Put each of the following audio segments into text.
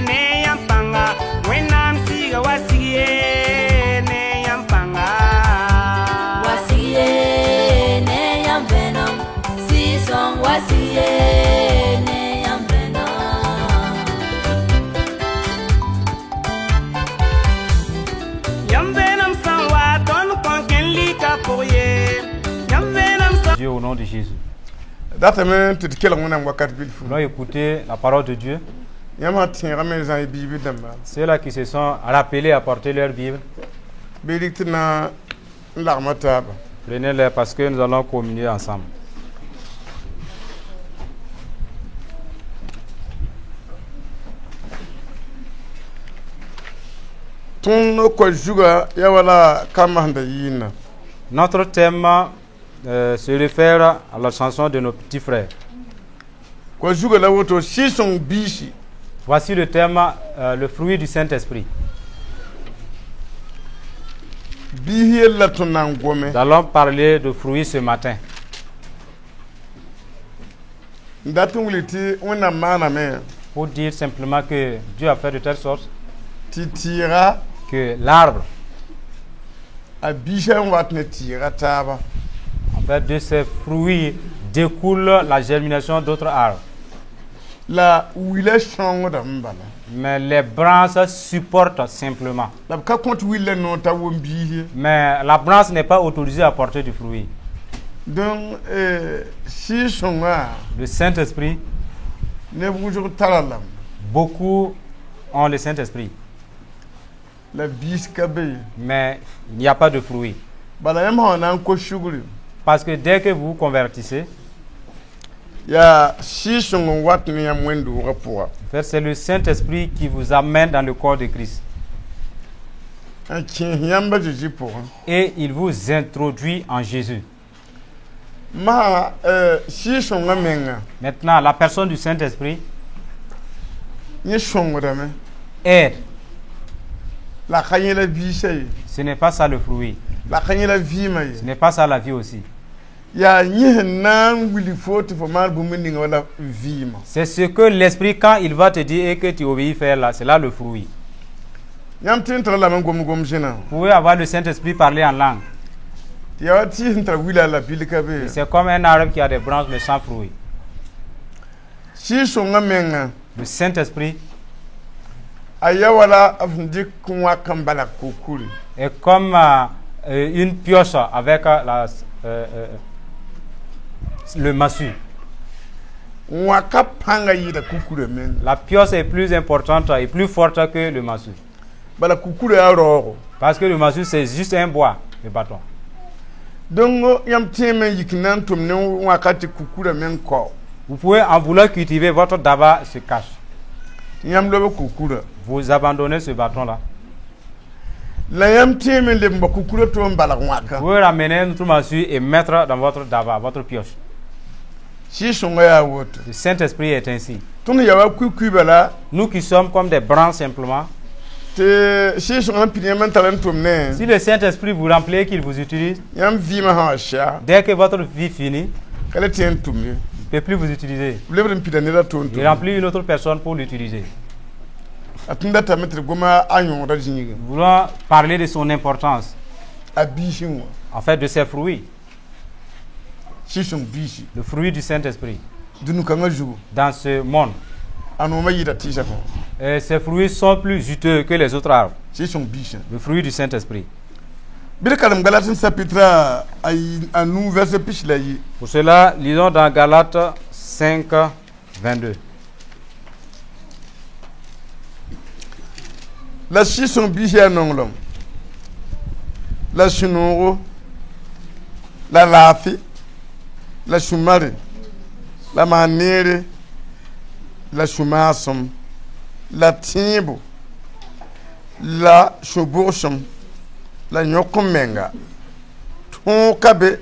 ne yampanga wenam siga wasigie ne yampanga wasigie ne yambenam si son wasigie ne yambenam yambenam sanwa don konken lika pourye yambenam Dieu au nom de Jésus. Nous Nous écouter la parole de Dieu. Ceux-là qui se sont rappelés à porter leur Bible, prenez-les parce que nous allons communier ensemble. Notre thème se réfère à la chanson de nos petits frères. Voici le thème, le fruit du Saint-Esprit. Nous allons parler de fruits ce matin. Pour dire simplement que Dieu a fait de telle sorte que l'arbre, en fait, de ses fruits découle la germination d'autres arbres. Mais les branches supportent simplement. Mais la branche n'est pas autorisée à porter du fruit. Donc, Le Saint-Esprit, beaucoup ont le Saint-Esprit. Mais il n'y a pas de fruit. Parce que dès que vous vous convertissez, c'est le Saint-Esprit qui vous amène dans le corps de Christ. Et il vous introduit en Jésus. Maintenant, la personne du Saint-Esprit aide. Ce n'est pas ça le fruit. Ce n'est pas ça la vie aussi. C'est ce que l'Esprit, quand il va te dire et que tu obéis faire là, c'est là le fruit. Vous pouvez avoir le Saint-Esprit parler en langue. C'est comme un arbre qui a des branches mais sans fruit. Le Saint-Esprit est comme une pioche avec le massue. La pioche est plus importante et plus forte que le massue. Parce que le massue c'est juste un bois, le bâton. Vous pouvez en vouloir cultiver, votre daba se cache. Vous abandonnez ce bâton-là. Vous pouvez ramener notre massue et mettre dans votre daba, votre pioche. Le Saint-Esprit est ainsi. Nous qui sommes comme des branches simplement, si le Saint-Esprit vous remplit et qu'il vous utilise, dès que votre vie finit, il ne peut plus vous utiliser. Il remplit une autre personne pour l'utiliser. Nous voulons parler de son importance, en fait de ses fruits. Le fruit du Saint-Esprit dans ce monde. Et ces fruits sont plus juteux que les autres arbres. Le fruit du Saint-Esprit. Pour cela, lisons dans Galates 5, 22. La chison biche non la chinoro, la lafi, la chumari, la manere, la chumasum, la timbo, la chuboshum, la nyokomenga, ton kabe,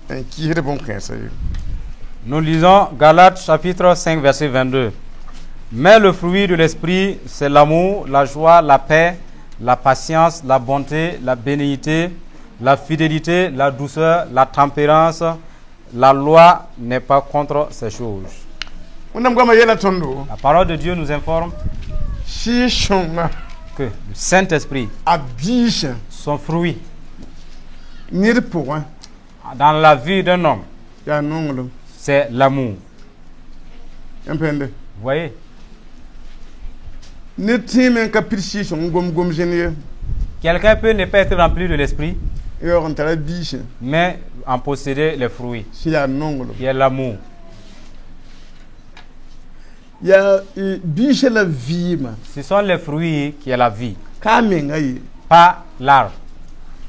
un qui répond qu'un seul. Nous lisons Galates chapitre 5 verset 22. Mais le fruit de l'esprit, c'est l'amour, la joie, la paix, la patience, la bonté, la bénignité, la fidélité, la douceur, la tempérance. La loi n'est pas contre ces choses. Onam gama yela tondo. La parole de Dieu nous informe Si shonga que le Saint-Esprit, abisha son fruit nir pour dans la vie d'un homme, ya nongolo. c'est l'amour. Yampende. Vous voyez? Ne timen ka pirsi son gom genie. Quelqu'un peut ne pas être rempli de l'esprit, Et on t'a bisha. mais en posséder les fruits, Si ya nongolo. qui est l'amour. Ya bisha la vie ma. Ce sont les fruits qui est la vie, Kamenga yi. pas l'arbre.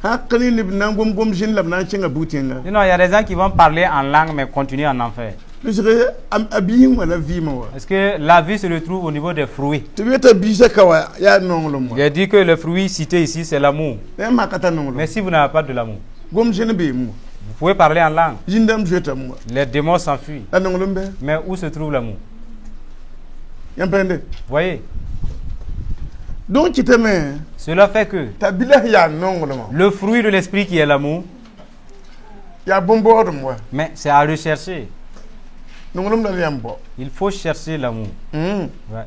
Hakali ni nan gom jin la nan chenga butenga. Sinon, il y a des gens qui vont parler en langue mais continuer en enfer. Parce que abihim wala vie ma wa. Est-ce que la vie se retrouve au niveau des fruits? Tu veux ta bisha kawa ya nongolo mo. Il a dit que le fruit cité ici, c'est l'amour. E makata nongolo. Mais si vous n'avez pas de l'amour, Gom jin be mo. vous pouvez parler en langue. Jindam jeta mo. Les démons s'enfuient. La nongolo be. Mais où se trouve l'amour? Yampende. Vous voyez? Donc tu t'aimes. Cela fait que Ta bila ya nongolo mo. le fruit de l'esprit qui est l'amour, Ya bombo mo. mais c'est à rechercher. Nongolo mo la yambo. Il faut chercher l'amour. Ouais.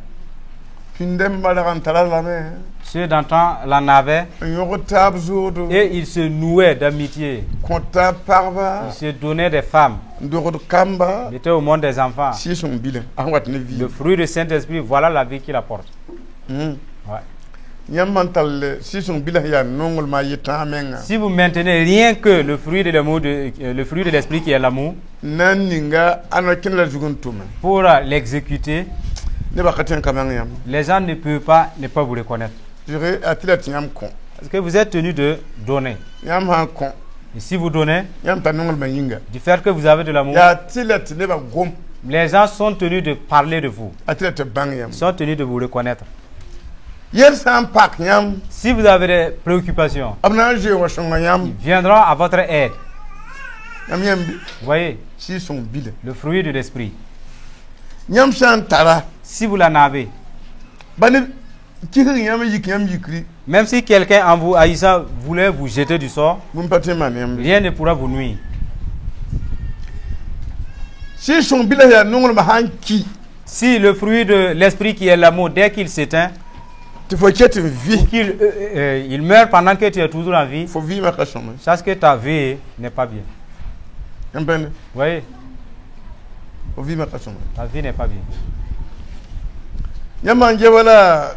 Pindem balarantala la me. Ceux d'antan l'en avaient Yoro tab zodo. et ils se nouaient d'amitié. Konta parba. Ils se donnaient des femmes. Ndoro kamba. Ils étaient au monde des enfants. Si son bila. Ahwat ne vie. Le fruit du Saint-Esprit, voilà la vie qu'il apporte. Ouais. Nyammantal si son bila ya nongol ma yita menga. Si vous maintenez rien que le fruit de l'amour, le fruit de l'esprit qui est l'amour, Nan ninga anokin la jugun tumen. pour l'exécuter, Ne ba katen kamang yam. les gens ne peuvent pas ne pas vous reconnaître. Jure atila tiam kon. Parce que vous êtes tenu de donner. Yam ha kon. Et si vous donnez, Yam ta nongol ma yinga. du fait que vous avez de l'amour, Ya tila tine ba gom. les gens sont tenus de parler de vous. Atila te bang yam. Ils sont tenus de vous reconnaître. Yer sam pak yam. Si vous avez des préoccupations, Abna je wa shonga yam. ils viendront à votre aide. Yam yambi. Vous voyez, Si son bila. le fruit de l'esprit. Nyam shan tara. Si vous l'en avez, Bani kiri yam yikri. même si quelqu'un en vous haïssant voulait vous jeter du sort, Bum pate man yam. rien ne pourra vous nuire. Si son bila ya nongol ma hanki. Si le fruit de l'esprit qui est l'amour, dès qu'il s'éteint, Tu faut que tu vie. qu'il il meurt pendant que tu es toujours en vie, Faut vivre ma kashon. sache que ta vie n'est pas bien. Yam ben. Vous voyez, Faut vivre ma kashon. ta vie n'est pas bien. Yamanje wala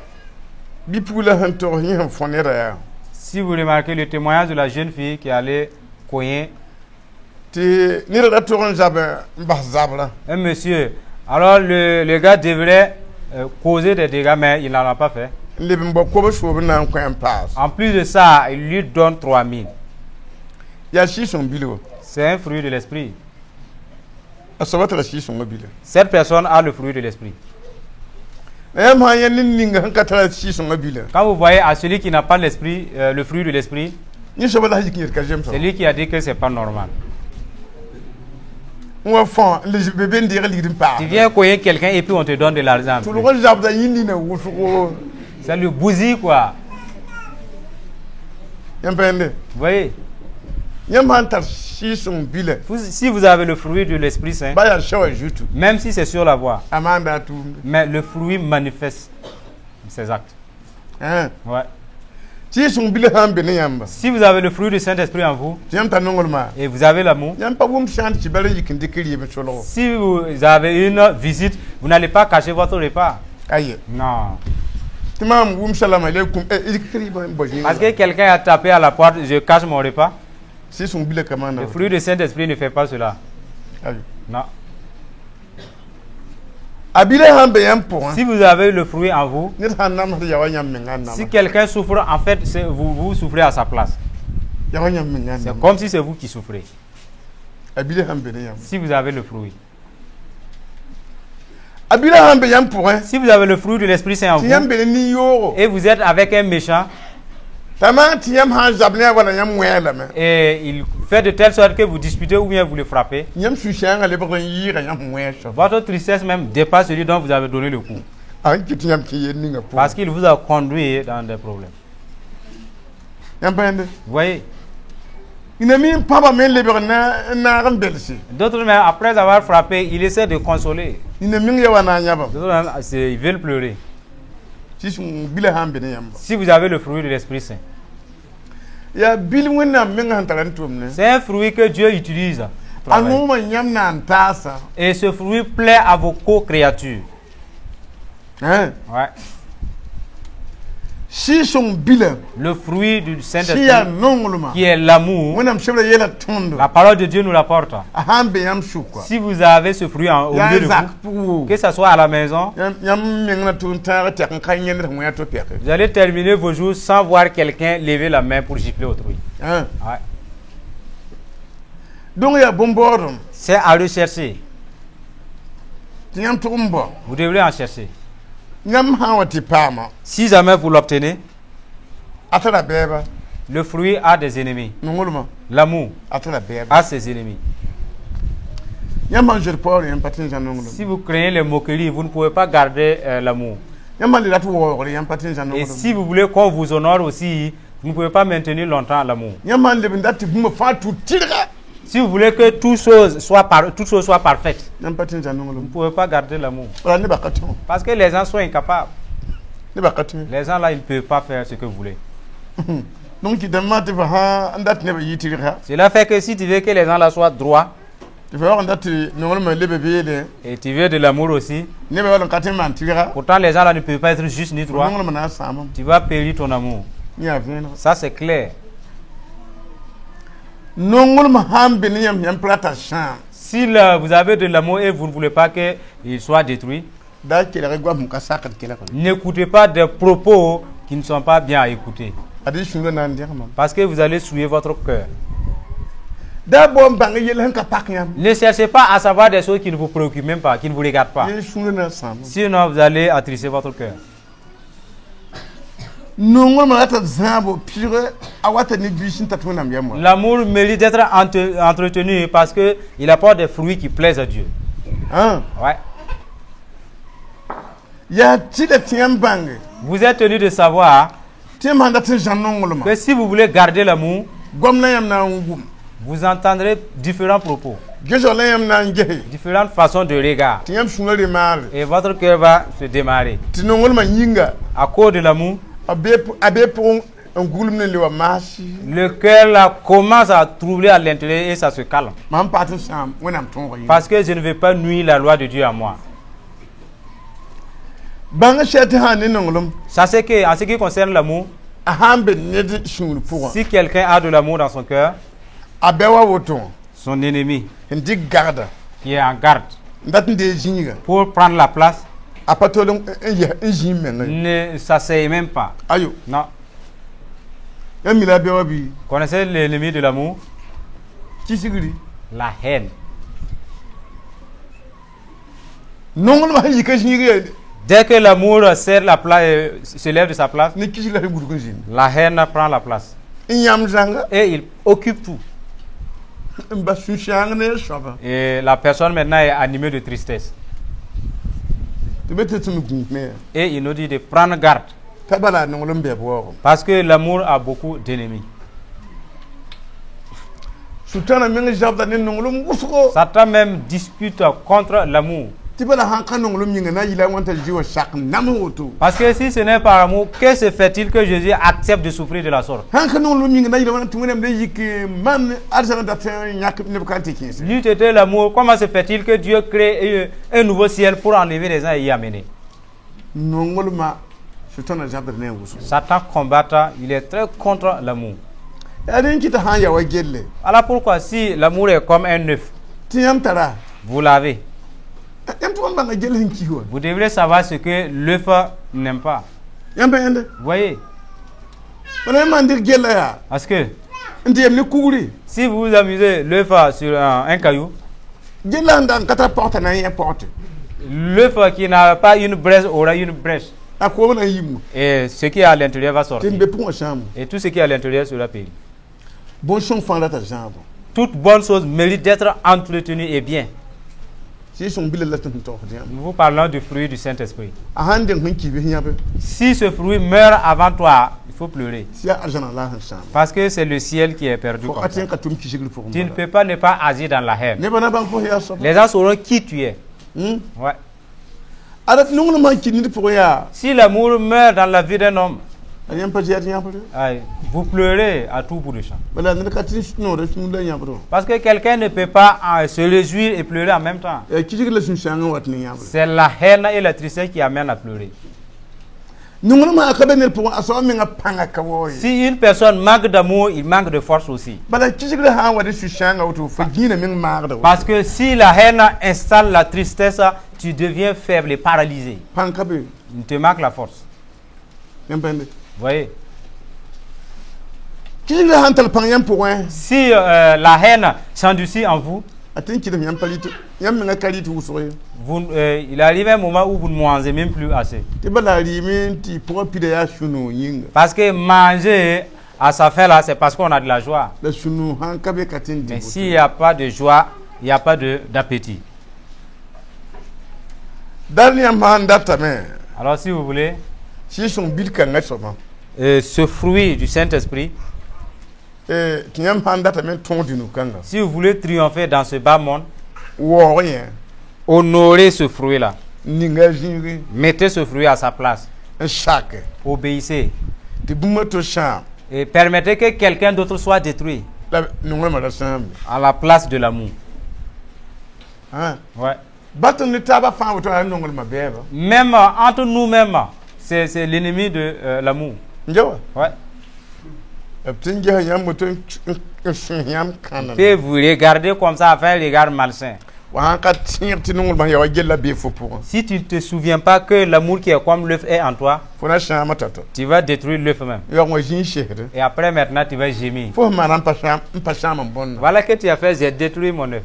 bipula hanto yin fonera ya. Si vous remarquez le témoignage de la jeune fille qui allait coyer Ti ni da toron jabe mbah zabla. un monsieur, alors le gars devrait causer des dégâts, mais il n'en a pas fait. Libin bo ko ba shobe na ko en pass. En plus de ça, il lui donne 3000. Ya shi son bilo. C'est un fruit de l'esprit. Asabata la shi son bilo. Cette personne a le fruit de l'esprit. Yam ha yan ninga hankata shi son bilo. Quand vous voyez à celui qui n'a pas l'esprit, le fruit de l'esprit, Ni shoba la hikir ka jem so. c'est lui qui a dit que c'est pas normal. Wa fon le bébé ndire ligdim pa. Tu viens coyer quelqu'un et puis on te donne de l'argent. Tout le rôle jabda yindi na wufuko. Ça lui bousille quoi. Yam pende. Vous voyez, Yam hantar shi son bilo. si vous avez le fruit de l'Esprit Saint, Ba ya shawa jutu. même si c'est sur la voie, Amanda tu. mais le fruit manifeste ses actes. Hein. Ouais. Shi son bilo hambe ne yamba. Si vous avez le fruit du Saint-Esprit en vous Yam ta nongol ma. et vous avez l'amour, Yam pa wum shan ci bala yikin dikiri be solo. si vous avez une visite, vous n'allez pas cacher votre repas. Aye. Non. Timam wum salam alaykum dikiri ba boji. Parce que quelqu'un a tapé à la porte, je cache mon repas. Si son bile kamana. Le fruit du Saint-Esprit ne fait pas cela. Aye. Non. Abile hambe yam po. Si vous avez le fruit en vous, Ni hanam ya wanyam mengana. si quelqu'un souffre, en fait, vous souffrez à sa place. Ya wanyam mengana. C'est comme si c'est vous qui souffrez. Abile hambe ne yam. Si vous avez le fruit. Abile hambe yam po. Si vous avez le fruit de l'Esprit Saint en Ti yam vous, be ni yoro. et vous êtes avec un méchant, Tama ti yam ha zabne wala yam wela me. et il fait de telle sorte que vous disputez ou bien vous le frappez, Yam su shanga le bakon yira yam wesho. votre tristesse même dépasse celui dont vous avez donné le coup. An kiti yam ki yen ninga po. Parce qu'il vous a conduit dans des problèmes. Yam pende. Vous voyez, ina min papa men leber na ram belsi D'autres même, après avoir frappé, il essaie de consoler. ina min yawa na nyaba D'autres même, ils veulent pleurer. ci sun bila hambe ne yamba Si vous avez le fruit de l'Esprit Saint, ya bil wonna min han tarantum ne c'est un fruit que Dieu utilise. pour travailler. almuma nyam na antasa Et ce fruit plaît à vos co-créatures. hein Ouais. si sun bila Le fruit du si ya Saint-Esprit, nonguluma qui est l'amour, wonna mshebra yela tondo la parole de Dieu nous l'apporte. hambe yam shukwa Si vous avez ce fruit au ya milieu de zak vous, pu que ce soit à la maison, yam min na tun ta ta kan yen da ngoya to peke vous allez terminer vos jours sans voir quelqu'un lever la main pour gifler autrui. hein Ouais. donc ya bomborum C'est à rechercher. tiam tumbo Vous devrez en chercher. nyam hawati pama Si jamais vous l'obtenez, atara beba le fruit a des ennemis. nonguluma L'amour atara beba a ses ennemis. nyam manger por yam patin jan nonguluma Si vous craignez les moqueries, vous ne pouvez pas garder l'amour. nyam mali rat wo yam patin jan Et nonguluma si vous voulez qu'on vous honore aussi, vous ne pouvez pas maintenir longtemps l'amour. nyam man le bindati buma fatu tirga Si vous voulez que toutes choses soient parfaites, nyam patin jan vous ne nonguluma pouvez pas garder l'amour. ora ne bakaton Parce que les gens sont incapables. ne bakaton Les gens là, ils ne peuvent pas faire ce que vous voulez. donc ki damma te va ha andat ne ba yitirga Cela fait que si tu veux que les gens là soient droits, te fa andati nonguluma le bebe de et tu veux de l'amour aussi, ne ba wala katin man tirga pourtant les gens là ne peuvent pas être justes ni droits, nonguluma na samam tu vas périr ton amour. ni avena Ça c'est clair. nonguluma hambe ni yam plata cham Si vous avez de l'amour et vous ne voulez pas qu'il soit détruit, da ke la gwa muka sakat kila ko n'écoutez pas des propos qui ne sont pas bien à écouter. adi shunga na ndia mam Parce que vous allez souiller votre cœur. da bom bang yel han ka pak yam Ne cherchez pas à savoir des choses qui ne vous préoccupent même pas, qui ne vous regardent pas. ye shunga na sam Sinon, vous allez attrister votre cœur. nonguluma ata zabo pire awata ni bishin tatuna yam L'amour mérite d'être entretenu parce qu'il apporte des fruits qui plaisent à Dieu. hein Ouais. ya tida tiam bang Vous êtes tenu de savoir tiam andati jan nonguluma que si vous voulez garder l'amour, gomna yam na ngum vous entendrez différents propos, gejo la yam na ngehe différentes façons de regard. tiam shunga de mal Et votre cœur va se démarrer. tinonguluma yinga À cause de l'amour, abe pour un gulum ne lewa mashi le cœur là commence à troubler à l'intérieur et ça se calme. mam patin sam wenam tongo yi Parce que je ne veux pas nuire la loi de Dieu à moi. banga shete han ni nongulum Ça c'est que, en ce qui concerne l'amour, ahambe ne di shungu pour si quelqu'un a de l'amour dans son cœur, abewa woton son ennemi ndi garda qui est en garde ndat de jinga pour prendre la place apatolon enji menga ne s'asseye même pas. ayo Non. yamila bewa bi Connaissez l'ennemi de l'amour? kisigiri La haine. nonguluma ha yika jinga Dès que l'amour se lève de sa place, ni kisila he gudu jin la haine prend la place. inyam zanga Et il occupe tout. mba sushang ne shoba Et la personne maintenant est animée de tristesse. te bete tunu gunne Et il nous dit de prendre garde. tabala nongulum be bo Parce que l'amour a beaucoup d'ennemis. sutana menga jabda ne nongulum usko Satan même dispute contre l'amour. tibala hanka nongulum yinga na yila wanta jiwa shak namoto Parce que si ce n'est pas amour, que se fait-il que Jésus accepte de souffrir de la sorte? hanka nongulum yinga na yila wanta tumunem de yike man arzana da tan yak ne bakante kinse Lui était l'amour. Comment se fait-il que Dieu crée un nouveau ciel pour enlever les gens et y amener? nonguluma sutana jabda ne wusu Satan combat, il est très contre l'amour. adin kita han ya wagelle Alors pourquoi si l'amour est comme un œuf, tiyam tara vous l'avez, yam tuwan banga gelle hin kiwa vous devrez savoir ce que l'œuf n'aime pas. yam bayande Vous voyez? bana mandir gelle ya Parce que ndi yam ne kuguri si vous vous amusez l'œuf sur un caillou, gelle ndan kata porte na yen porte l'œuf qui n'a pas une brèche aura une brèche. akwo na yimu Et ce qui est à l'intérieur va sortir. tembe pour cham Et tout ce qui est à l'intérieur sera péri. bon chon fan la ta jambo Toute bonne chose mérite d'être entretenue et bien. si son bile la tan to diam Nous vous parlons du fruit du Saint-Esprit. a hande hun ki bi hiabe Si ce fruit meurt avant toi, faut pleurer. Si argent la han Parce que c'est le ciel qui est perdu. Faut Comme ça. atteindre ka tum kishigli pour Tu ne peux pas ne pas agir dans la haine. Ne bana bang fo ya so. Les gens sauront qui tu es. Ouais. Adat nungna man kinni pour ya. Si l'amour meurt dans la vie d'un homme, Anyam pa jiat nyam pour. aïe, vous pleurez à tout bout de champ. Bala ne ka tin no re sun da nyam pour. Parce que quelqu'un ne peut pas se réjouir et pleurer en même temps. Kishigli sun shanga wat ni nyam. C'est la haine et la tristesse qui amènent à pleurer. Nungna ma ka benel pour aso mi nga panga ka woy. Si une personne manque d'amour, il manque de force aussi. Bala kishigli ha wa de sun shanga wutu fa gina min magda. Parce que si la haine installe la tristesse, tu deviens faible et paralysé. Panka be. Il te manque la force. Yam pende. Vous voyez? Kishigli han tal pang yam pour un. Si la haine s'endurcit en vous, Atin kidam yam palito. Yam nga kalito usoy. il arrive un moment où vous ne mangez même plus assez. Te bala rimin ti pour pide ya shunu yinga. Parce que manger à sa faim là, c'est parce qu'on a de la joie. La shunu han ka be katin di. Mais s'il n'y a pas de joie, il n'y a pas d'appétit. Dal yam han data me. Alors si vous voulez, Si son bil kan nga soma. ce fruit du Saint-Esprit, Tinyam han data me ton di nu kanga. si vous voulez triompher dans ce bas monde, Wo rien. honorez ce fruit-là. Ninga jinri. Mettez ce fruit à sa place. Un chaque. Obéissez. Ti bumato cham. Et permettez que quelqu'un d'autre soit détruit La nungwe ma la sam. à la place de l'amour. Hein. Ouais. Baton ne taba fa wuto an nungwe ma beba. Même entre nous-mêmes, c'est l'ennemi de l'amour. Njawa. Ouais. Tin je yam moto yam kana. Et vous regardez comme ça, faire un regard malsain. Wa ka tin ti nungwe ma ya wa gella be fo pour. Si tu ne te souviens pas que l'amour qui est comme l'œuf est en toi, Fona chama tata. tu vas détruire l'œuf même. Yo mo jin shehre. Et après, maintenant, tu vas gémir. Fo ma ran pa chama bon. Voilà que tu as fait, j'ai détruit mon œuf.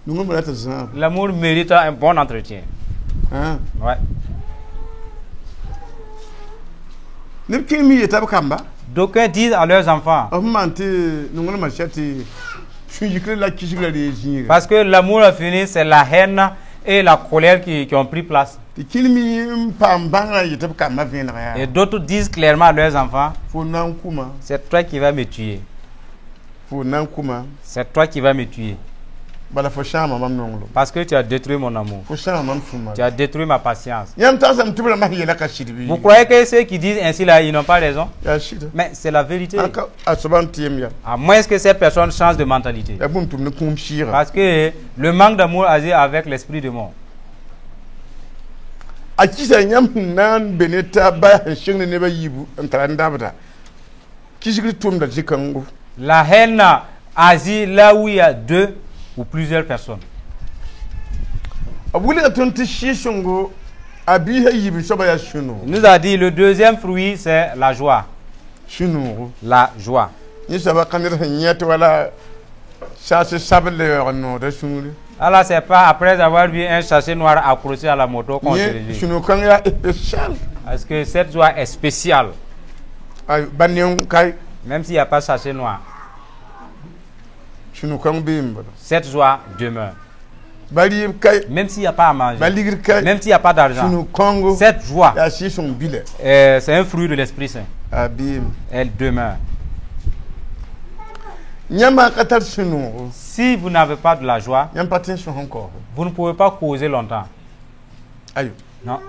Nungwe ma la ta zan. L'amour mérite un bon entretien. Hein. Ouais. Nim kin mi yeta kamba. D'aucuns disent à leurs enfants, Of mante nungwe ma chati. Shujikre la kishigla de jinga. parce que l'amour a fini, c'est la haine et la colère qui ont pris place. Ti kilmi pambanga yeta kamba venra Et ya. d'autres disent clairement à leurs enfants, Fo nan kuma. c'est toi qui vas me tuer. Fo nan kuma. C'est toi qui vas me tuer. Bala fo chama mam nonglo. Parce que tu as détruit mon amour. Fo chama mam fuma. Tu as détruit ma patience. Yam ta sam tibla ma yela ka shirbi. Vous croyez que ceux qui disent ainsi là, ils n'ont pas raison? Ya shida. Mais c'est la vérité. Aka asoban tiem ya. À moins que cette personne change de mentalité. Ya bum tum ne kum shira. Parce que le manque d'amour agit avec l'esprit de mort. Akisa nyam nan beneta ba shingne ne ba yibu antaranda bata. Kishigri tum da jikangu. La haine agit là où il y a deux ou plusieurs personnes. Abuli atonti shishungo abi ha yibu soba ya shunu. Il nous a dit le deuxième fruit, c'est la joie. Shunu. La joie. Ni saba kanir hanyat wala chasse sable no da shunu. Alors, c'est pas après avoir vu un sachet noir accroché à la moto qu'on se Ni réveille. shunu kan ya special. Parce que cette joie est spéciale, Ay banyon kai même s'il n'y a pas de sachet noir. shunu kan bimba. Cette joie demeure. Bali kai Même s'il n'y a pas à manger, baligir kai même s'il n'y a pas d'argent. shunu kongo. Cette joie, Ya shishun bile. c'est un fruit de l'Esprit Saint. Abim. Elle demeure. Nyama katar shunu. Si vous n'avez pas de la joie, Nyam patin shun encore. vous ne pouvez pas causer longtemps. Ayo. Non.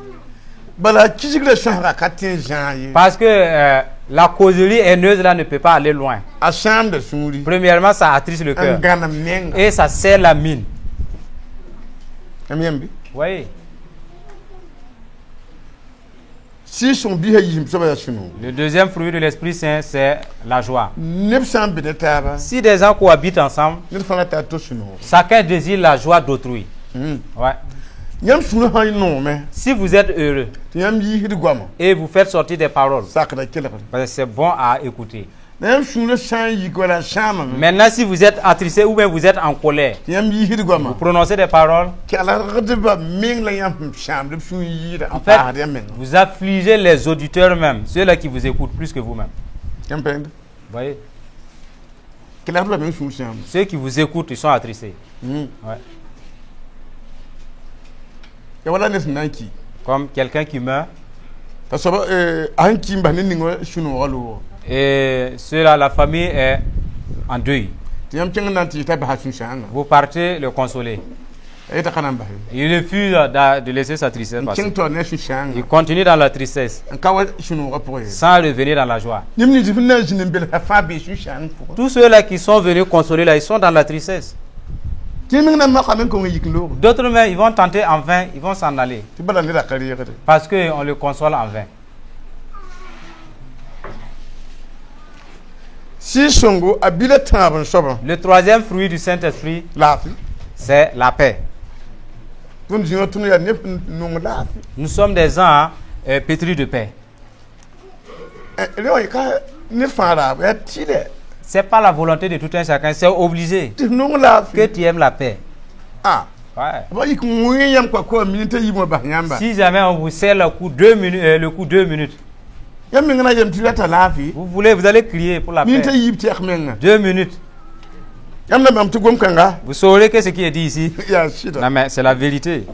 Bala kishigre shahra katin jan. Parce que la causerie haineuse là ne peut pas aller loin. Asham de suri. Premièrement, ça attriste le cœur. Ganam nenga. Et ça serre la mine. Amyambi. Vous voyez? Si son biha yim soba ya shunu. Le deuxième fruit de l'Esprit Saint, c'est la joie. Nepsam benetaba. Si des gens cohabitent ensemble, Nil fana ta to shunu. chacun désire la joie d'autrui. Ouais. Nyam shunu hay no me. Si vous êtes heureux Nyam yi hidi gwama. et vous faites sortir des paroles, Sakra kila. parce que c'est bon à écouter. Nyam shunu shan yi gola shama. Maintenant, si vous êtes attristé ou bien vous êtes en colère, Nyam yi hidi gwama. vous prononcez des paroles, Kala radiba ming la yam sham de shunu yi da. en fait, vous affligez les auditeurs même, ceux-là qui vous écoutent plus que vous-même. Nyam pende. Vous voyez? Kala radiba ming shunu sham. Ceux qui vous écoutent, ils sont attristés. Ouais. Ya wala nes nanki. Comme quelqu'un qui meurt, parce que un kimba ni ningo shunu walo Et cela, la famille est en deuil. tiam ceng nanti ta ba sun shanga Vous partez le consoler. e ta kanan ba Il refuse de laisser sa tristesse passer. ceng to ne sun shanga Il continue dans la tristesse en kawa shunu wapo sans revenir dans la joie. nimni difna jinin bel fa bi sun shanga Tous ceux-là qui sont venus consoler là, ils sont dans la tristesse. timin na ma kamen ko yiklo D'autres même, ils vont tenter en vain, ils vont s'en aller. ti bala ni da kariye kade Parce qu'on le console en vain. si songo abile taban soba Le troisième fruit du Saint-Esprit, lafi c'est la paix. tun jingo tun ya ne nung lafi Nous sommes des gens pétris de paix. le o ka ne fara ya tile Ce n'est pas la volonté de tout un chacun, c'est obligé ti nung que lafi tu aimes la paix. ah Ouais. ba yik muye yam ko minute yimo ba nyamba Si jamais on vous serre le coup 2 minutes, le coup 2 minutes, yam mi ngana yam tilata lafi vous allez crier pour la minute paix. yib ti akmenga 2 minutes. yam na bam tu gom kanga Vous saurez que ce qui est dit ici, ya shida non mais c'est la vérité.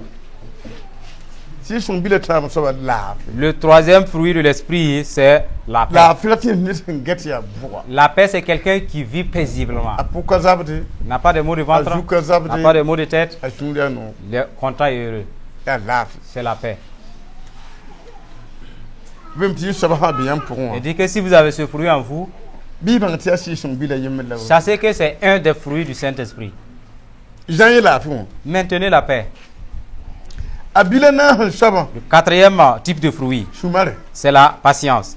si son bile taban soba lafi Le troisième fruit de l'esprit, c'est la paix. lafi la ti ni get ya buwa La paix, c'est quelqu'un qui vit paisiblement. apuka zabde N'a pas de maux de ventre, azuka zabde n'a pas de maux de tête. ashunda no Il est content et heureux. ya lafi C'est la paix. bim ti soba ha biyan pour Il dit que si vous avez ce fruit en vous, bi bang ti asi son bile yemela sachez que c'est un des fruits du Saint-Esprit. jan yi lafi won Maintenez la paix. abile na han soba Le quatrième type de fruit, shumare c'est la patience.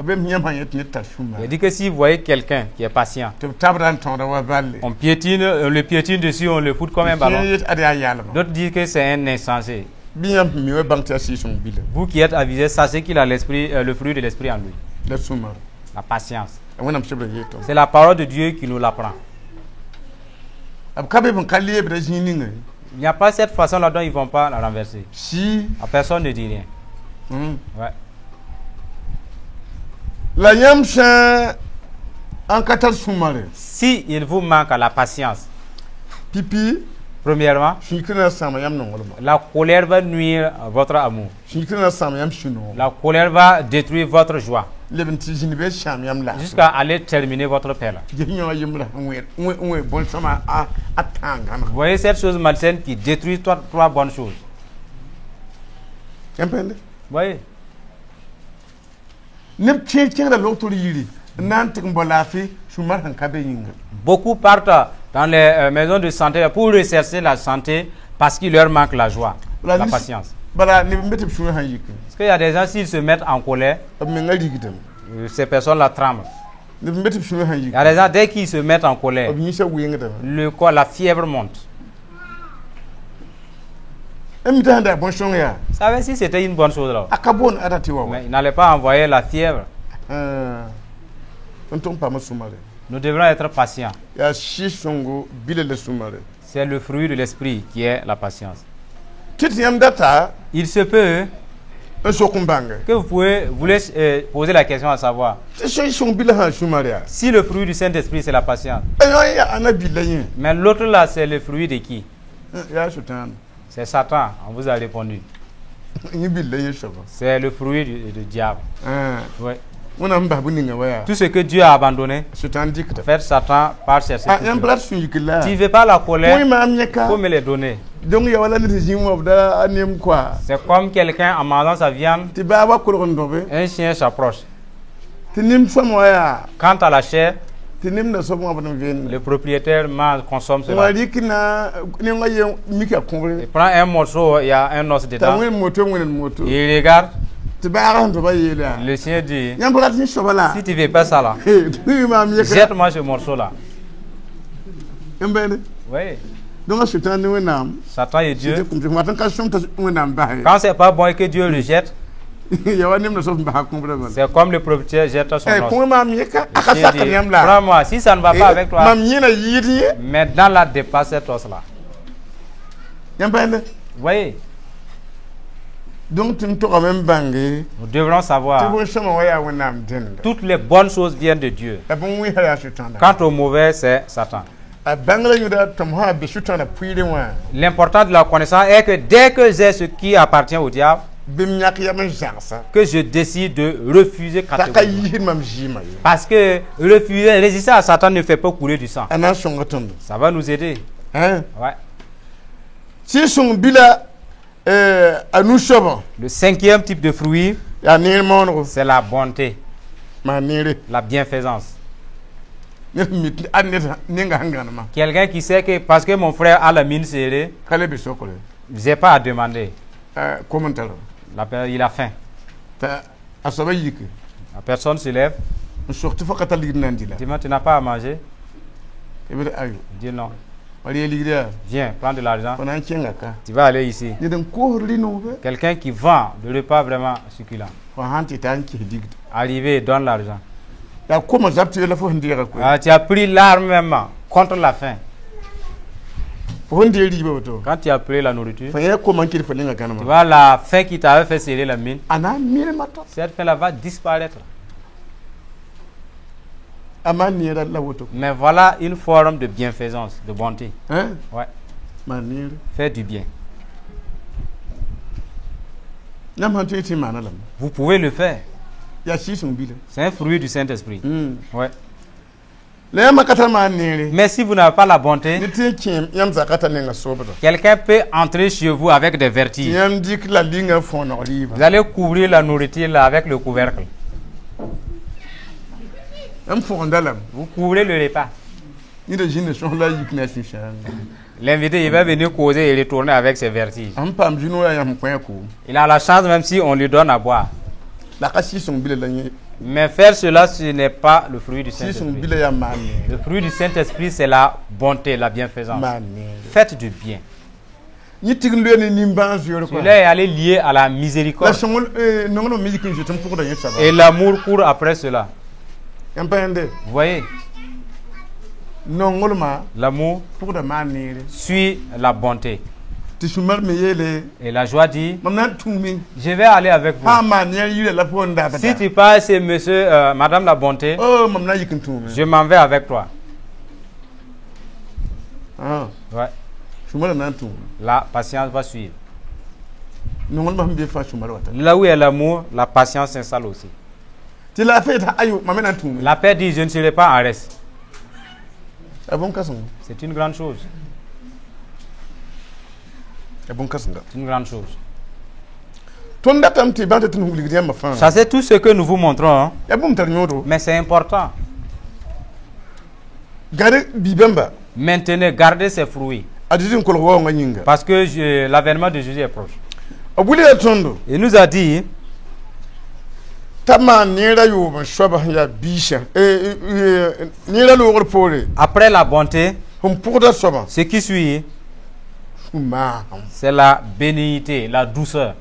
abem nyam han yet ni ta shumare Il dit que si vous voyez quelqu'un qui est patient, te tabran ton da wa balle on le piétine dessus, on le fout comme un ballon. yet ada yalma D'autres disent que c'est un insensé. biyan mi we bang ti asi son bile Vous qui êtes avisés, sachez qu'il a l'esprit, le fruit de l'esprit en lui. la shumare La patience. wonam shibra yeto C'est la parole de Dieu qui nous l'apprend. ab kabe ban kalliye bra jini ngai Il n'y a pas cette façon-là dont ils ne vont pas la renverser. si La personne ne dit rien. Ouais. la yam sha an katal shumare Si il vous manque la patience, pipi premièrement, shikina sama yam non wala la colère va nuire à votre amour. shikina sama yam shuno La colère va détruire votre joie leben ti jini be sham yam la jusqu'à aller terminer votre paix là. jehnyo yimla nwe bon sama a atanga Vous voyez cette chose malsaine qui détruit trois bonnes choses. yampende Vous voyez? ne tchin da loktori yiri nan tik mbolafi shumar han kabe yinga Beaucoup partent dans les maisons de santé pour rechercher la santé parce qu'il leur manque la joie, la patience. bala ne mbetep shunu han yik Parce qu'il y a des gens, s'ils se mettent en colère, ab me ngari gitam ces personnes-là tremblent. ne mbetep shunu han Il yik y a des gens, dès qu'ils se mettent en colère, ab yisha wuyinga da le corps, la fièvre monte. emita handa bon shon ya Vous savez, si c'était une bonne chose là, akabon adati wa mais il n'allait pas envoyer la fièvre. onton pa masumare Nous devrons être patients. ya shishongo bile le sumare C'est le fruit de l'esprit qui est la patience. titi yam data Il se peut un sokumbanga que vous laissez poser la question à savoir shishon bile han shumare ya si le fruit du Saint-Esprit c'est la patience. ayo ya anabi layin Mais l'autre là, c'est le fruit de qui? ya shutan C'est Satan, on vous a répondu. ni bile layin shaba C'est le fruit du diable. Ouais. wona mba bu ninga waya Tout ce que Dieu a abandonné, shutan dikta en fait, Satan part chercher. ah tout yam cela. blat sun yikilla Tu ne veux pas la colère, oui ma il amnyaka faut me les donner. donc ya wala ni jimu da anem kwa C'est comme quelqu'un en mangeant sa viande, ti baba ko ndobe un chien s'approche. ti nim somo ya Quant à la chair, ti nim na somo abana ven le propriétaire consomme cela. wali kina ni ngaye mika Il kombre prend un morceau, il y a un os ta dedans. wen moto wen moto Il regarde, ti baba ndoba yela le chien dit, yam blat ni sobala si tu ne veux pas ça là, oui ma amnyaka jette-moi ce morceau là. embene Oui, donc shutan ni wenam Satan et Dieu Dieu. kum ti matan ka shom ta wenam ba Quand c'est pas bon et que Dieu le jette, ya wani na sof ba kombre ba c'est comme le propriétaire jette son os. ko ma amnyaka Le aka chien sakar dit, yam la prends-moi, si ça ne va pas avec toi, mam yina yiti maintenant là, dépasse cet os là. yam bende Vous voyez, donc tu to même bangé nous devrons tu savoir, bon chemin waya wenam den toutes les bonnes choses viennent de Dieu. da bon wi hala shutan da Quant au mauvais, c'est Satan. a bangla yuda tom ha be shutan da puire wa L'important de la connaissance est que dès que j'ai ce qui appartient au diable, bim yak yam jarsa que je décide de refuser ta catégoriquement. kay yihir mam jima yo Parce que refuser, résister à Satan ne fait pas couler du sang. ana songa tondo Ça va nous aider. hein Ouais. si son bila anu shobo Le cinquième type de fruit, ya ne monro c'est la bonté, ma nere la bienfaisance. ne mit aneta ninga hangana ma Quelqu'un qui sait que parce que mon frère a la mine serrée, kale bi sokole je n'ai pas à demander. commentaire Il a faim. ta asaba yik La personne se lève, surtout fakata ligid nandila dit tu n'as pas à manger. ebe ayo Il dit non. wali ligida Viens, prends de l'argent. kona chenga ka Tu vas aller ici. ni den ko lino be Quelqu'un qui vend le repas vraiment succulent. ko hanti tan ki digid Arrivé, donne l'argent. ya koma zapti la fo ndira ko Tu as pris l'armement contre la faim. fo ndira ribe to Quand tu as pris la nourriture, fa ya koma ki fa linga tu kanama vois la faim qui t'avait fait serrer la mine. ana mire mato Cette faim-là va disparaître. ama nira la woto Mais voilà une forme de bienfaisance, de bonté. hein Ouais. ma nira Faire du bien. nam hanti ti manalam Vous pouvez le faire. ya si son bile C'est un fruit du Saint-Esprit. Ouais. le makata ma nire Mais si vous n'avez pas la bonté, ni te kim yam zakata nenga sobdo quelqu'un peut entrer chez vous avec des vertiges. yam dik la linga fo no riba Vous allez couvrir la nourriture là avec le couvercle. yam fo ndalam Vous couvrez le repas. ni de jine son la yik na si shan L'invité, il va venir causer et retourner avec ses vertiges. am pam jinu ya yam ko ko Il a la chance même si on lui donne à boire. la ka si son bile la ni Mais faire cela, ce n'est pas le fruit du si son Saint-Esprit. bile ya ma Le fruit du Saint-Esprit, c'est la bonté, la bienfaisance. ma nire Faites du bien. ni tig le ni nimba jure ko Cela est allé lié à la la miséricorde. son non no mi kin je tam pour da yesa ba Et l'amour court après cela. yam pande Vous voyez, non ngolma l'amour pour da ma nire suit la bonté. ti sumar me yele Et la joie dit, mam na tumi je vais aller avec vous. ha ma nire yule la fo nda ta Si tu passes, c'est monsieur, madame la bonté, oh mam na yikin tumi je m'en vais avec toi. ah Ouais. sumar na tumi La patience va suivre. non ngolma mbe fa sumar wata Là où il y a l'amour, la patience s'installe aussi. ti la feta ayo mam na tumi La paix dit, je ne serai pas en reste. abon kason C'est une grande chose. abon kason C'est une grande chose. ton da tam ti banta tun hugli ma fa Ça, c'est tout ce que nous vous montrons. Hein. abon tar nyodo Mais c'est important. gare bibemba Maintenez, gardez ces fruits. adidin kol wo nganyinga Parce que l'avènement de Jésus est proche. abuli tondo Il nous a dit, tama nira yo ba shoba ya bisha nira lo gor pore après la bonté, hum pour da soba ce qui suit, ma c'est la bénignité, la douceur.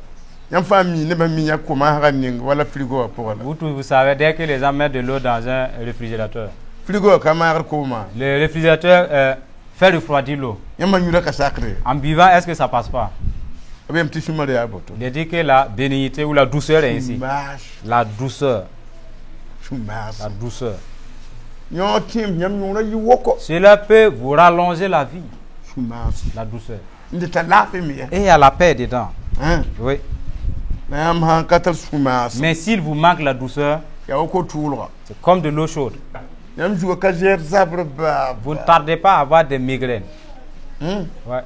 yam fami ne ba mi ya ko ma ha ning wala frigo pour la Vous savez, dès que les gens mettent de l'eau dans un réfrigérateur, frigo ka ma har ko ma le réfrigérateur fait refroidir l'eau. yam ma nyura ka sakre En buvant, est-ce que ça passe pas? abem ti sumar ya boto Il dit que la bénignité ou la douceur est ainsi. mash La douceur, shumas la douceur. nyo tim yam nyura yi woko Cela peut vous rallonger la vie, shumas la douceur. ndi ta la fe mi Et il y a la paix dedans. hein Oui. na yam ha katal shumas Mais s'il vous manque la douceur, ya woko tulwa c'est comme de l'eau chaude. yam juwa ka jer zabre ba Vous ne tardez pas à avoir des migraines. Ouais.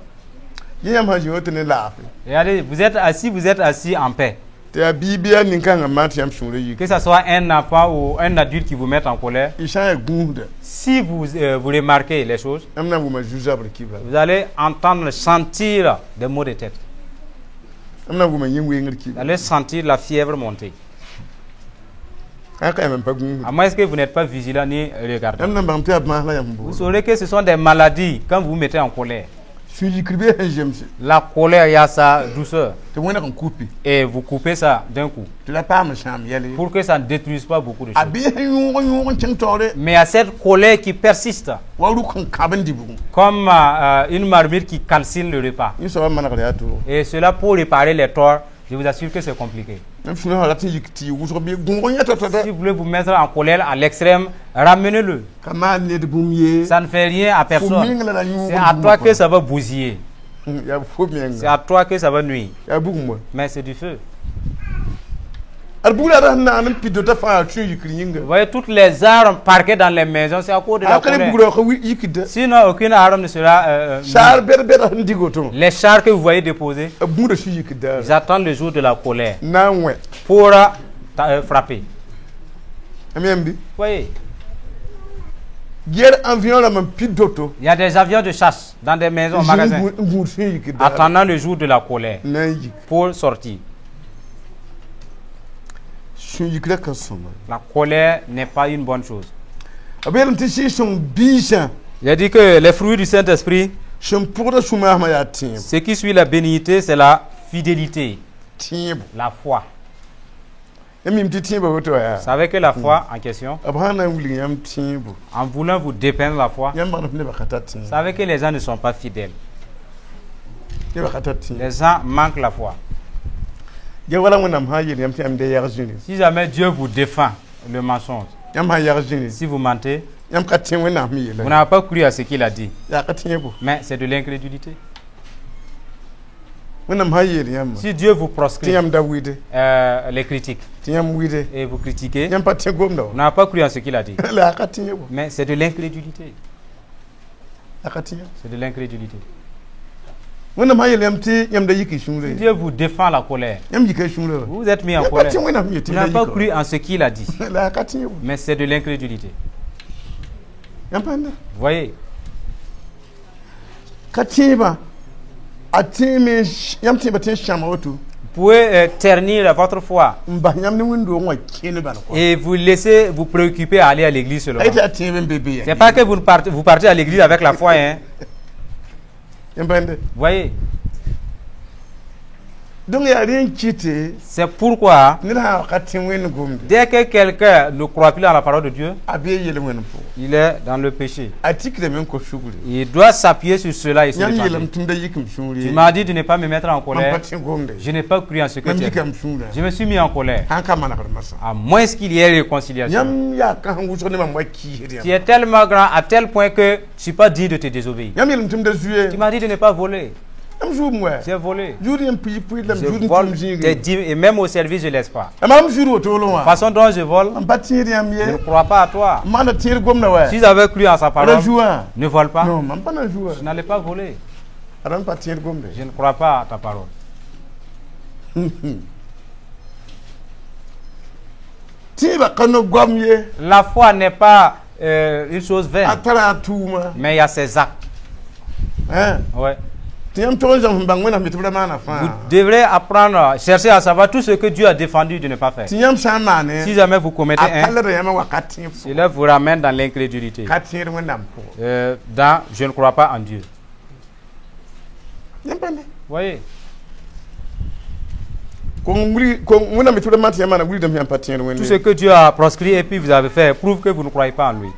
yam ha jiwote ne la fe Regardez, vous êtes assis en paix. te ya bibia ninkanga mat yam shumre yi Que ce soit un enfant ou un adulte qui vous met en colère, isha gunde si vous remarquez les choses, am na buma juzabre kiba vous allez entendre, sentir des maux de tête. am na buma yin wenger Vous kiba allez sentir la fièvre monter. aka yam pa gunde À moins que vous n'êtes pas vigilant ni regardant. am na bam te ma la yam Vous bo saurez que ce sont des maladies quand vous vous mettez en colère. suji kribe jemsi La colère, il y a sa douceur. te wona kan kupi Et vous coupez ça d'un coup. te la pa ma sham yale Pour que ça ne détruise pas beaucoup de choses. abi yon cheng tore Mais il y a cette colère qui persiste. waru kan kaban dibu Comme une marmite qui calcine le repas. ni so ma na ya to Et cela pour réparer les torts, je vous assure que c'est compliqué. même si on a tin yikti wuso bi gungo nyata to Si vous voulez vous mettre en colère à l'extrême, ramenez-le. kama ne de bumye Ça ne fait rien à personne. C'est à toi que ça va bousiller. ya fo C'est menga à toi que ça va nuire. ya bugmo Mais c'est du feu. Arboula n'a un pit de ta femme, tu Vous voyez toutes les armes parquées dans les maisons, c'est à cause de la colère. Sinon, aucune arme ne sera... les chars que vous voyez déposés, ils attendent le jour de la colère pour frapper. Vous voyez, il y a des avions de chasse dans des maisons, magasins, attendant le jour de la colère pour sortir. La colère n'est pas une bonne chose. Il a dit que les fruits du Saint-Esprit, ce qui suit la bénignité, c'est la fidélité, la foi. Vous savez que la foi en question, en voulant vous dépeindre la foi, vous savez que les gens ne sont pas fidèles. Les gens manquent la foi. Si jamais Dieu vous défend le mensonge, si vous mentez, vous n'avez pas cru à ce qu'il a dit. Mais c'est de l'incrédulité. Si Dieu vous proscrit les critiques et vous critiquez, vous n'avez pas cru à ce qu'il a dit. Mais c'est de l'incrédulité. C'est de l'incrédulité. Si Dieu vous défend la colère, vous êtes mis en colère. Vous n'avez pas cru en ce qu'il a dit. Mais c'est de l'incrédulité. Vous voyez? Vous pouvez ternir votre foi et vous laisser vous préoccuper à aller à l'église seulement. C'est pas que vous partez à l'église avec la foi, hein. Vous voyez? Donc il n'y a rien quitté. C'est pourquoi dès que quelqu'un ne croit plus dans la parole de Dieu, il est dans le péché. Il doit s'appuyer sur cela et se repentir. Tu m'as dit de ne pas me mettre en colère. Je n'ai pas cru en ce que tu as dit. Je me suis mis en colère. À moins qu'il y ait réconciliation. Tu es tellement grand à tel point que je ne suis pas digne de te désobéir. Tu m'as dit de ne pas voler. J'ai volé. Je vole tes dîmes et même au service, je ne laisse pas. La façon dont je vole, je ne crois pas à toi. Si j'avais cru en sa parole, ne vole pas. Je n'allais pas voler. Je ne crois pas à ta parole. La foi n'est pas une chose vaine, mais il y a ses actes. Ouais. Vous devrez apprendre, chercher à savoir tout ce que Dieu a défendu de ne pas faire. Si jamais vous commettez cela vous ramène dans l'incrédulité. Dans je ne crois pas en Dieu. Vous voyez? Tout ce que Dieu a proscrit et puis vous avez fait prouve que vous ne croyez pas en lui.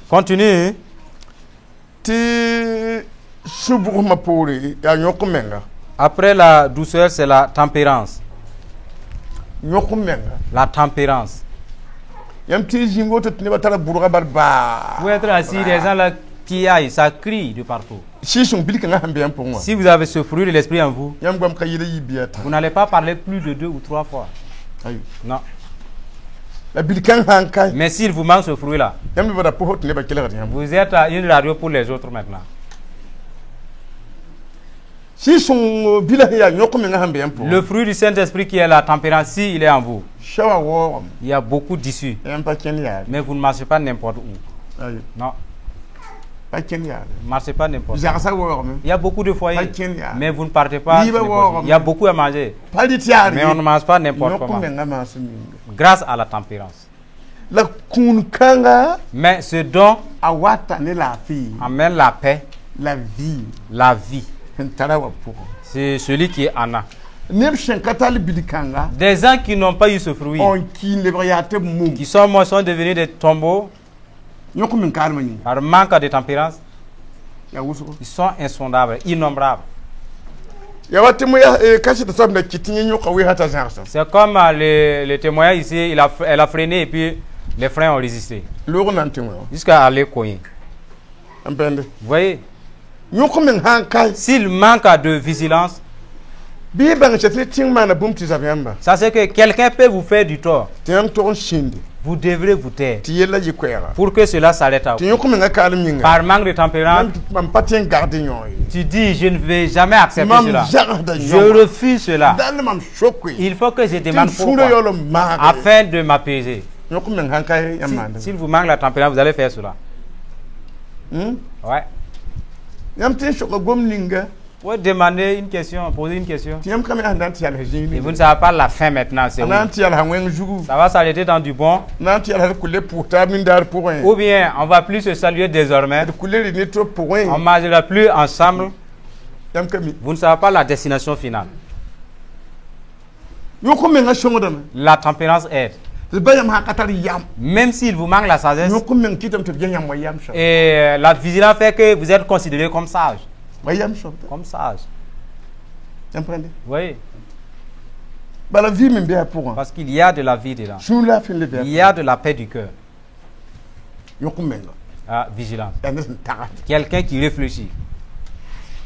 Continue. Après la douceur, c'est la tempérance. La tempérance. Vous être assis, les gens là qui aillent, ça crie de partout. Si vous avez ce fruit de l'esprit en vous, vous n'allez pas parler plus de 2 ou 3 fois. Non. Mais s'il vous manque ce fruit-là, vous êtes à une radio pour les autres maintenant. Le fruit du Saint-Esprit qui est la tempérance, s'il est en vous, il y a beaucoup d'issues. Mais vous ne marchez pas n'importe où. Non. Vous ne marchez pas n'importe où. Il y a beaucoup de foyers, mais vous ne partez pas. Il y a beaucoup à manger, mais on ne mange pas n'importe comment. Grâce à la tempérance. Mais ce don amène la paix, la vie. C'est celui qui est Anna. Des gens qui n'ont pas eu ce fruit, qui sont morts, sont devenus des tombeaux par manque de tempérance. Ils sont insondables, innombrables. C'est comme le témoignage ici, elle a freiné et puis les freins ont résisté. Jusqu'à aller cogner. Vous voyez? S'il manque de vigilance, bi bang chefne ting mana bum ti zabamba Ça c'est que quelqu'un peut vous faire du tort. tiam to shinde Vous devrez vous taire ti yella ji kwera pour que cela s'arrête à ti vous. yokum nga kal minga Par manque de tempérance, mam patien garde nyoy tu dis je ne vais jamais accepter mam cela. jarda Je refuse cela. dal mam shokwe Il faut que je demande fundo pourquoi yolo ma afin de m'apaiser. yokum nga kay yamanda S'il vous manque la tempérance, vous allez faire cela. Ouais. yam tin shoko gomninga Vous demandez une question, poser une question. tiam kam andan ti yalla Et jini vous ne savez pas la fin maintenant, c'est où. anan ti yalla hangwen jugu Ça va s'arrêter dans du bon. nan ti yalla kule pourta min dar pour un Ou bien on va plus se saluer désormais. kule ni to pour On un ne mangera plus ensemble. yam kami Vous ne savez pas la destination finale. yokum nga shongodam La tempérance aide. le bayam ha katar yam Même s'il vous manque la sagesse. yokum men kitam to bien yam wayam sho Et la vigilance fait que vous êtes considéré comme sage. wayam sho Comme sage. yam prendre Vous voyez. bala vie min be pour un Parce qu'il y a de la vie dedans. sou la fin le be Il y a de la paix du cœur. yokum men Ah, vigilance. anes tagat Quelqu'un qui réfléchit.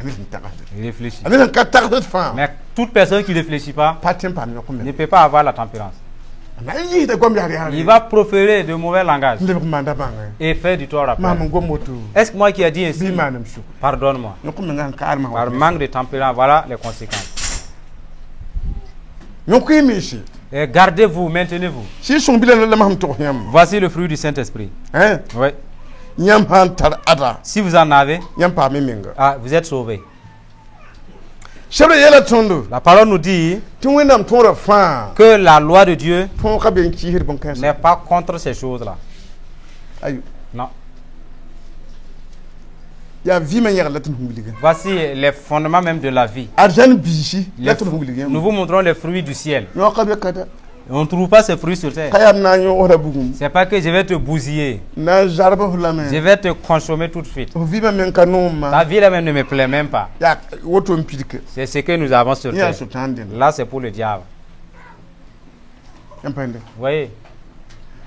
anes tagat Il réfléchit. anes ka tagat fa Mais toute personne qui ne réfléchit pas patin pam yokum ne men peut pas avoir la tempérance. na yi de gom yari Il va proférer de mauvais langage le manda banga et faire du tort après. mam gomoto Est-ce que moi qui ai dit ainsi? bi manam shu Pardonne-moi. yokum men ka arma Par manque de tempérance, voilà les conséquences. yokum mishi Et gardez-vous, maintenez-vous. si son bilan la mam to yam Voici le fruit du Saint-Esprit. hein Oui. yam han tar ada Si vous en avez, yam pa mi minga vous êtes sauvés. chebra yela tondo La parole nous dit tin wenam tora fa que la loi de Dieu fon ka ben ki hir bon kan n'est pas contre ces choses-là. ayu Non. ya vie man yara latin humbiliga Voici les fondements même de la vie. arjan bishi Les latin fru- humbiliga Nous vous montrons les fruits du ciel. yo ka be kada On ne trouve pas ces fruits sur terre. kayam na yo ora bugum C'est pas que je vais te bousiller. na jarba Je hulame vais te consommer tout de suite. o vie man kanoma Ta vie là-même ne me plaît même pas. ya woto mpidike C'est ce que nous avons sur ya terre. so tanden Là, c'est pour le diable. yam pande Vous voyez?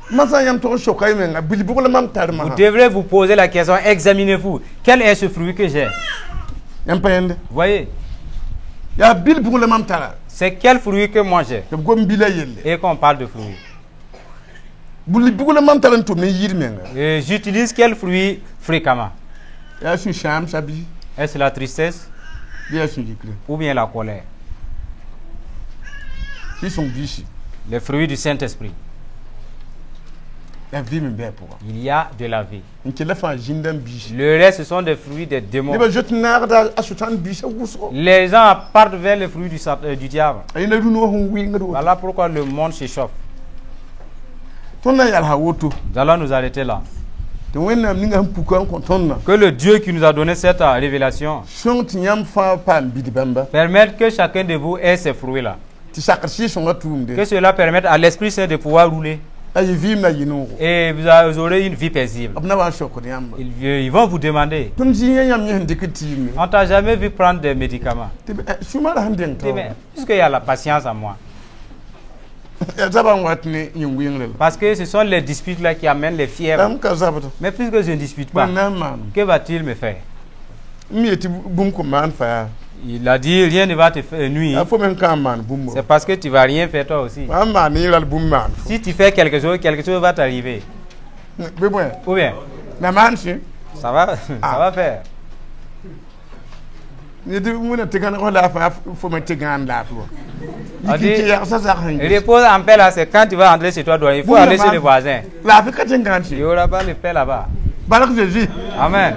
masa yam to so kay men bili bugula mam tarma Vous devrez vous poser la question, examinez-vous. Quel est ce fruit que j'ai? yam pande Vous voyez? ya bil bugula mam tara C'est quel fruit que moi j'ai? to gom bila yelle Et qu'on parle de fruits. buli bugula mam tara to ne yirmenga Et j'utilise quel fruit fréquemment? ya su sham sabi Est-ce la tristesse ya su jikre ou bien la colère? si son bishi Les fruits du Saint-Esprit. ya vie men be pour Il y a de la vie. nke la fa jindan bishi Le reste, ce sont des fruits des démons. ne ba jot narda asutan bishi wuso Les gens partent vers les fruits du diable. ay na runo hon wi ngado Voilà pourquoi le monde s'échauffe. tonna yal ha woto Nous allons nous arrêter là. to wenna ninga han pukan ko tonna Que le Dieu qui nous a donné cette révélation son tinyam fa pam bidi bamba permette que chacun de vous ait ces fruits-là. ti sakarsi son atumde Que cela permette à l'Esprit Saint de pouvoir rouler. ay vim na yino Et vous aurez une vie paisible. abna wa shoko yamba Ils vont vous demander. tun ji yam yam dikiti mi On t'a jamais vu prendre des médicaments. suma da handen to Mais puisqu'il y a la patience en moi. ya zaban watni yungu yingrel Parce que ce sont les disputes là qui amènent les fièvres. am ka zabato Mais puisque je ne dispute pas, ban na man que va-t-il me faire? mi eti bum ko man fa Il a dit rien ne va te faire nuire. ya fo men ka man bum mo C'est parce que tu vas rien faire toi aussi. am man ni ral bum man Si tu fais quelque chose va t'arriver. be bon Ou bien, na man si ça va faire. ni de mu na tegan ko la fa fo me tegan la to On dit, yiki ya sa sa han repose en paix là, c'est quand tu vas rentrer chez toi, il faut Bon, aller la chez le main. voisin. la fi ka tengan Il si y aura pas le paix là-bas. barak jésus Amen.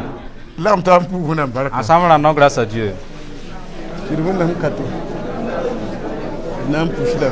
lam tam pu huna baraka Ensemble, rendons grâce à Dieu. ci dum nam kato nam pu shi da